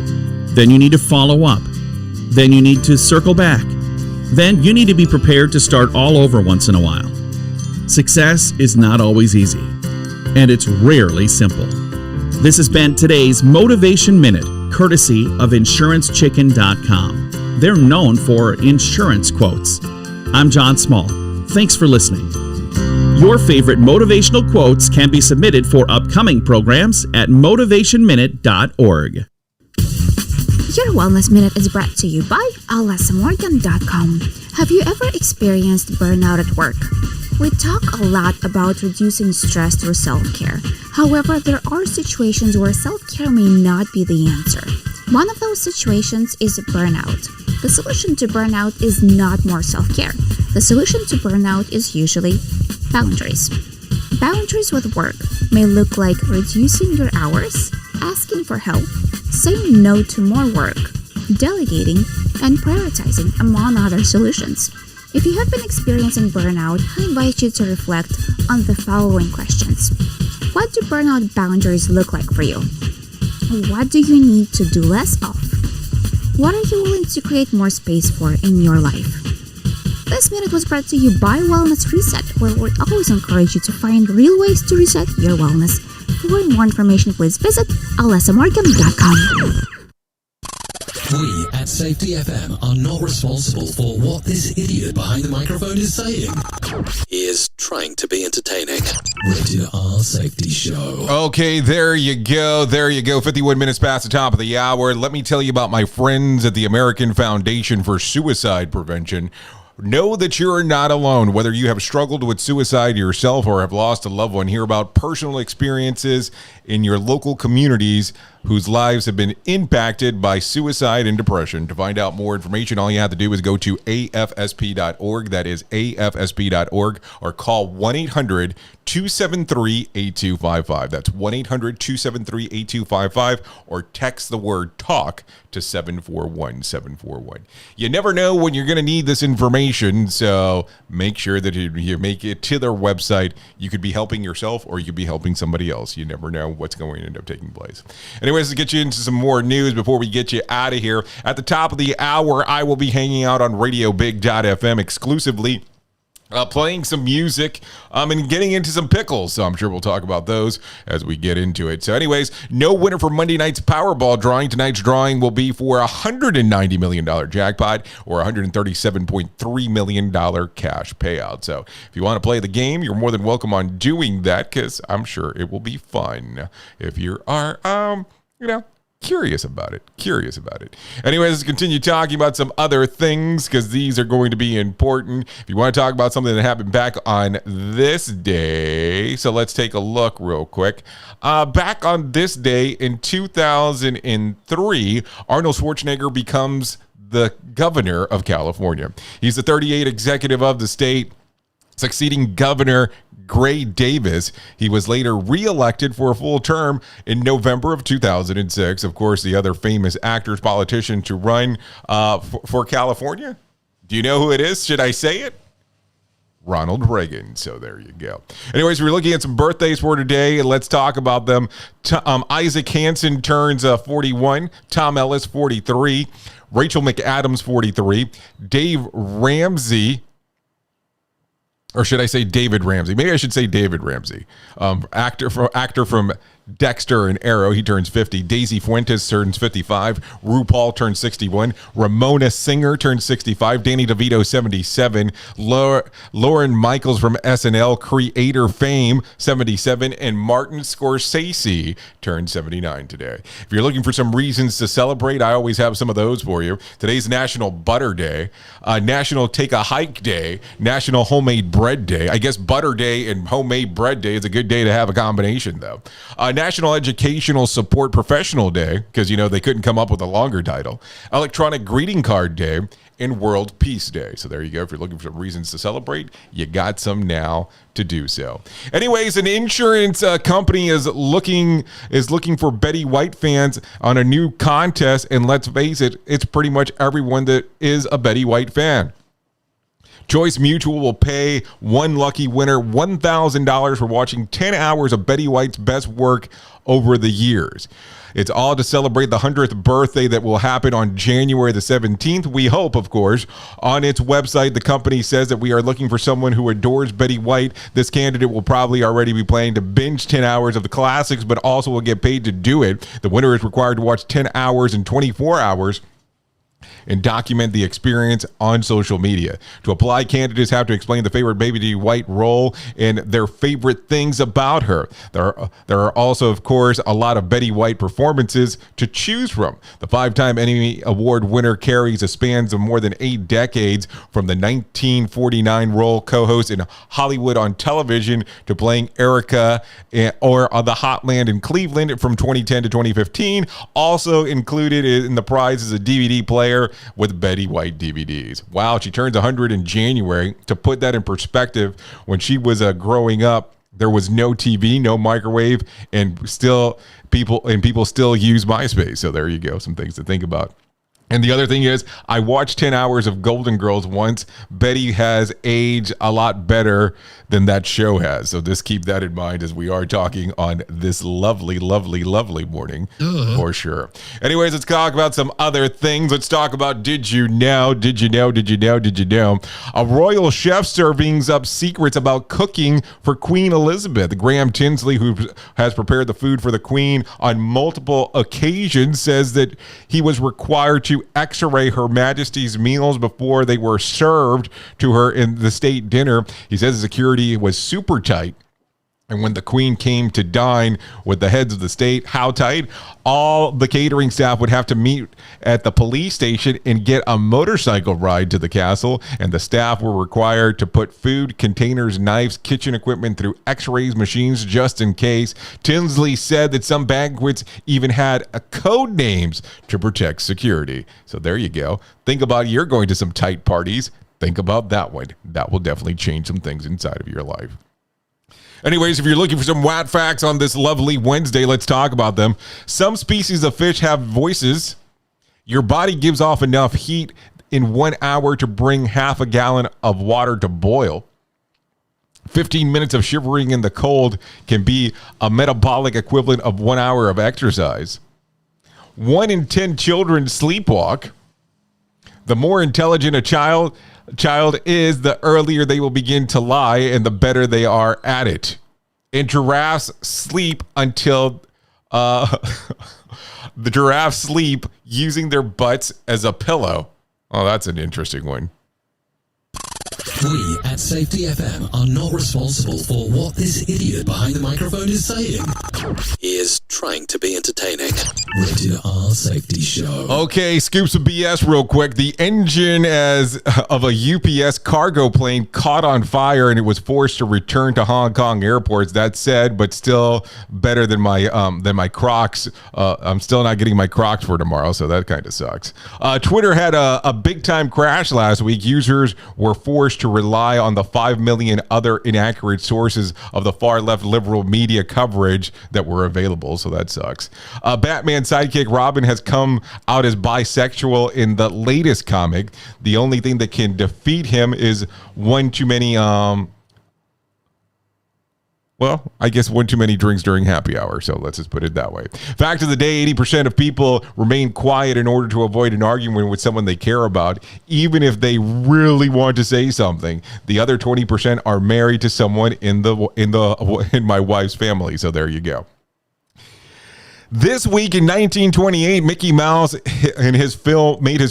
Then you need to follow up. Then you need to circle back. Then you need to be prepared to start all over once in a while. Success is not always easy, and it's rarely simple. This has been today's Motivation Minute, courtesy of InsuranceChicken.com. They're known for insurance quotes. I'm John Small. Thanks for listening. Your favorite motivational quotes can be submitted for upcoming programs at motivationminute.org. Your Wellness Minute is brought to you by alasmorgan.com. Have you ever experienced burnout at work? We talk a lot about reducing stress through self-care. However, there are situations where self-care may not be the answer. One of those situations is burnout. The solution to burnout is not more self-care. The solution to burnout is usually boundaries. Boundaries with work may look like reducing your hours, asking for help, saying no to more work, delegating, and prioritizing, among other solutions. If you have been experiencing burnout, I invite you to reflect on the following questions. What do burnout boundaries look like for you? What do you need to do less of? What are you willing to create more space for in your life? This minute was brought to you by Wellness Reset, where we always encourage you to find real ways to reset your wellness. For more information, please visit alessamorgan.com. We at Safety FM are not responsible for what this idiot behind the microphone is saying. He is trying to be entertaining. Rated R Safety Show. Okay, there you go. There you go. 51 minutes past the top of the hour. Let me tell you about my friends at the American Foundation for Suicide Prevention. Know that you're not alone. Whether you have struggled with suicide yourself or have lost a loved one, hear about personal experiences in your local communities whose lives have been impacted by suicide and depression. To find out more information, all you have to do is go to afsp.org. That is afsp.org, or call 1-800-273-8255. That's 1-800-273-8255, or text the word TALK to 741-741. You never know when you're going to need this information, so make sure that you make it to their website. You could be helping yourself or you could be helping somebody else. You never know what's going to end up taking place. Anyways, to get you into some more news before we get you out of here, at the top of the hour, I will be hanging out on RadioBig.fm exclusively, playing some music and getting into some pickles. So I'm sure we'll talk about those as we get into it. So anyways, no winner for Monday night's Powerball drawing. Tonight's drawing will be for a $190 million jackpot or $137.3 million cash payout. So if you want to play the game, you're more than welcome on doing that, because I'm sure it will be fun if you are, curious about it. Anyways, let's continue talking about some other things, because these are going to be important. If you want to talk about something that happened back on this day, so let's take a look real quick. Back on this day in 2003, Arnold Schwarzenegger becomes the governor of California. He's the 38th executive of the state, succeeding Governor Gray Davis. He was later reelected for a full term in November of 2006. Of course, the other famous actor, politician to run for California. Do you know who it is? Should I say it? Ronald Reagan. So there you go. Anyways, we're looking at some birthdays for today, and let's talk about them. Isaac Hansen turns 41. Tom Ellis, 43. Rachel McAdams, 43. Dave Ramsey, or should I say David Ramsey? Maybe I should say David Ramsey. Actor from Dexter and Arrow, he turns 50. Daisy Fuentes turns 55. RuPaul turns 61. Ramona Singer turns 65. Danny DeVito, 77. Lauren Michaels from SNL, creator fame, 77. And Martin Scorsese turns 79 today. If you're looking for some reasons to celebrate, I always have some of those for you. Today's National Butter Day, National Take a Hike Day, National Homemade Bread Day. I guess Butter Day and Homemade Bread Day is a good day to have a combination, though. National Educational Support Professional Day, because, they couldn't come up with a longer title. Electronic Greeting Card Day, and World Peace Day. So there you go. If you're looking for some reasons to celebrate, you got some now to do so. Anyways, an insurance company is looking for Betty White fans on a new contest, and let's face it, it's pretty much everyone that is a Betty White fan. Choice Mutual will pay one lucky winner $1,000 for watching 10 hours of Betty White's best work over the years. It's all to celebrate the 100th birthday that will happen on January the 17th. We hope, of course. On its website, the company says that we are looking for someone who adores Betty White. This candidate will probably already be planning to binge 10 hours of the classics, but also will get paid to do it. The winner is required to watch 10 hours in 24 hours and document the experience on social media. To apply, candidates have to explain the favorite Betty White role and their favorite things about her. There are also, of course, a lot of Betty White performances to choose from. The 5-time Emmy Award winner carries a span of more than 8 decades, from the 1949 role co-host in Hollywood on television to playing Erica or on The Hotland in Cleveland from 2010 to 2015. Also included in the prize is a DVD player with Betty White DVDs. Wow, she turns 100 in January. To put that in perspective, when she was growing up, there was no TV, no microwave, and people still use MySpace. So there you go, some things to think about. And the other thing is, I watched 10 hours of Golden Girls once. Betty has aged a lot better than that show has. So just keep that in mind as we are talking on this lovely, lovely, lovely morning for sure. Anyways, let's talk about some other things. Let's talk about Did You Know? Did you know? Did you know? Did you know? A royal chef servings up secrets about cooking for Queen Elizabeth. Graham Tinsley, who has prepared the food for the Queen on multiple occasions, says that he was required to x-ray Her Majesty's meals before they were served to her in the state dinner. He says the security was super tight. And when the Queen came to dine with the heads of the state, how tight? All the catering staff would have to meet at the police station and get a motorcycle ride to the castle. And the staff were required to put food, containers, knives, kitchen equipment through x-rays machines just in case. Tinsley said that some banquets even had code names to protect security. So there you go. Think about you're going to some tight parties. Think about that one. That will definitely change some things inside of your life. Anyways, if you're looking for some WAT facts on this lovely Wednesday, let's talk about them. Some species of fish have voices. Your body gives off enough heat in 1 hour to bring half a gallon of water to boil. 15 minutes of shivering in the cold can be a metabolic equivalent of 1 hour of exercise. 1 in 10 children sleepwalk. The more intelligent a child is, the earlier they will begin to lie and the better they are at it. And giraffes sleep until the giraffes sleep using their butts as a pillow. Oh, that's an interesting one. We at Safety FM are not responsible for what this idiot behind the microphone is saying. He is trying to be entertaining. Rated R Safety Show. Okay, scoops of BS real quick. The engine of a UPS cargo plane caught on fire and it was forced to return to Hong Kong airports. That said, but still better than my Crocs. I'm still not getting my Crocs for tomorrow, so that kind of sucks. Twitter had a big time crash last week. Users were forced to rely on the 5 million other inaccurate sources of the far left liberal media coverage that were available, so that sucks. Batman sidekick Robin has come out as bisexual in the latest comic. The only thing that can defeat him is one too many one too many drinks during happy hour. So let's just put it that way. Fact of the day, 80% of people remain quiet in order to avoid an argument with someone they care about, even if they really want to say something. The other 20% are married to someone in my wife's family. So there you go. This week in 1928, Mickey Mouse made his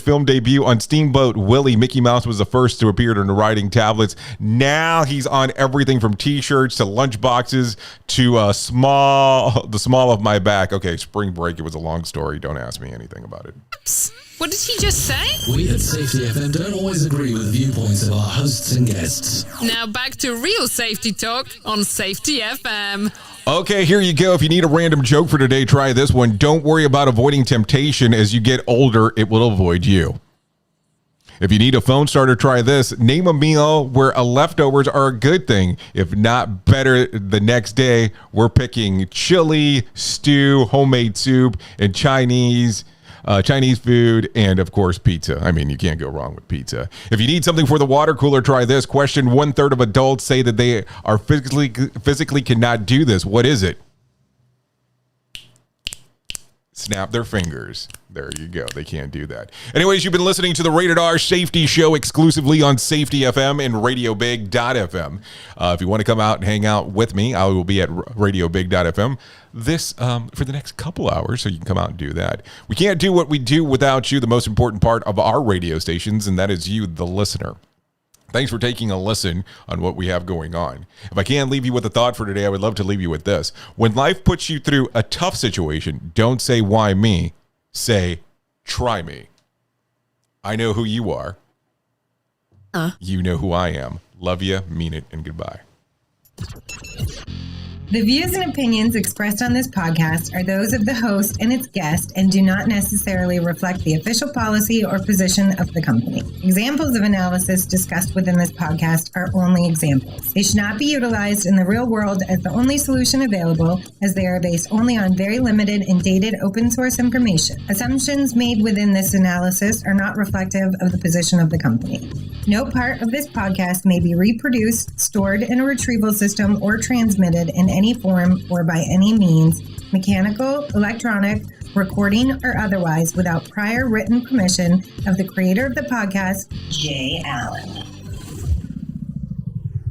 film debut on Steamboat Willie. Mickey Mouse was the first to appear on the writing tablets. Now he's on everything from T-shirts to lunchboxes to the small of my back. Okay, spring break. It was a long story. Don't ask me anything about it. What did he just say? We at Safety FM don't always agree with the viewpoints of our hosts and guests. Now back to real safety talk on Safety FM. Okay, here you go. If you need a random joke for today, try this one. Don't worry about avoiding temptation. As you get older, it will avoid you. If you need a phone starter, try this. Name a meal where leftovers are a good thing. If not better the next day, we're picking chili, stew, homemade soup, and Chinese food, and of course pizza. I mean, you can't go wrong with pizza. If you need something for the water cooler, try this. Question: 1/3 of adults say that they are physically cannot do this. What is it? Snap their fingers. There you go. They can't do that. Anyways, you've been listening to the Rated R Safety Show exclusively on Safety FM and RadioBig.fm. If you want to come out and hang out with me, I will be at RadioBig.fm for the next couple hours, so you can come out and do that. We can't do what we do without you, the most important part of our radio stations, and that is you, the listener. Thanks for taking a listen on what we have going on. If I can leave you with a thought for today, I would love to leave you with this. When life puts you through a tough situation, don't say, why me? Say, try me. I know who you are. You know who I am. Love you, mean it, and goodbye. The views and opinions expressed on this podcast are those of the host and its guest and do not necessarily reflect the official policy or position of the company. Examples of analysis discussed within this podcast are only examples. They should not be utilized in the real world as the only solution available, as they are based only on very limited and dated open source information. Assumptions made within this analysis are not reflective of the position of the company. No part of this podcast may be reproduced, stored in a retrieval system, or transmitted in any form or by any means, mechanical, electronic, recording, or otherwise, without prior written permission of the creator of the podcast, Jay Allen.